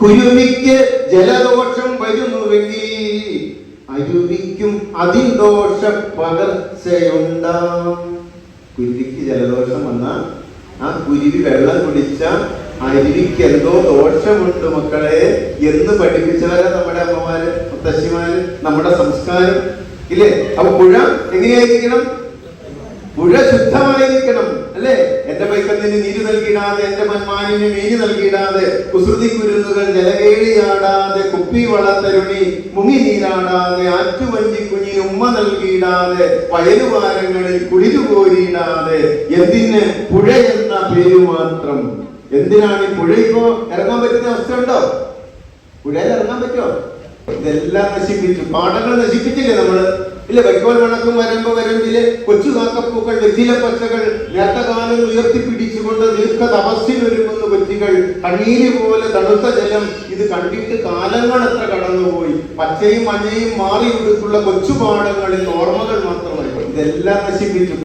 കുരുവിക്ക് ജലദോഷം വരുന്നുവെങ്കിൽ അരുവിക്കും അതിദോഷ പകർച്ചയുണ്ടാം. കുരുവിക്ക് ജലദോഷം വന്നാൽ ആ കുരുവി വെള്ളം കുടിച്ച അരുവിക്ക് എന്തോ ദോഷമുണ്ട് മക്കളെ എന്ന് പഠിപ്പിച്ചവരാ നമ്മുടെ അമ്മമാര്, മുത്തശ്ശിമാര്, നമ്മുടെ സംസ്കാരം ഇല്ലേ? അപ്പൊ പുഴ എങ്ങനെയായിരിക്കണം? പുഴ ശുദ്ധമായിരിക്കണം അല്ലെ? എന്റെ പൈക്കത്തിന് നീര് നൽകിയിടാതെ, എന്റെ മന്മാനിന് മീന് നൽകിയിടാതെ, കുസൃതി കുരുന്നുകൾ ജലകേളിയാടാതെ, കുപ്പി വളത്തരുണി മുങ്ങി നീരാടാതെ, ആറ്റുവഞ്ചി കുഞ്ഞിന് ഉമ്മ നൽകിയിടാതെ, വയലുവാരങ്ങളിൽ കുളിരു കോരിയിടാതെ, എന്തിന് പുഴ എന്ന പേര് മാത്രം? എന്തിനാണ് ഈ പുഴ? ഇപ്പോ ഇറങ്ങാൻ പറ്റുന്ന അവസ്ഥ ഉണ്ടോ? പുഴയിൽ ഇറങ്ങാൻ പറ്റുമോ? ഇതെല്ലാം നശിപ്പിച്ചു, പാടങ്ങൾ നശിപ്പിച്ചില്ലേ നമ്മള്? ഇല്ല, വൈക്കോൽ വണക്കും വരമ്പ് വരമ്പിലെ കൊച്ചു കാക്കപ്പൂക്കൾ, വെറ്റില പച്ചകൾ, നേട്ടകാലം ഉയർത്തിപ്പിടിച്ചുകൊണ്ട് ദീർഘ തപസ്സിനൊരുങ്ങുന്ന കൊച്ചികൾ, കണ്ണീര് പോലെ തണുത്ത ജലം. ഇത് കണ്ടിട്ട് കാലങ്ങൾ എത്ര കടന്നുപോയി. പച്ചയും മഞ്ഞയും മാറി ഉടുത്തുള്ള കൊച്ചുപാടങ്ങളിൽ ഓർമ്മകൾ മാത്രമായി. ഇതെല്ലാം നശിപ്പിച്ചു.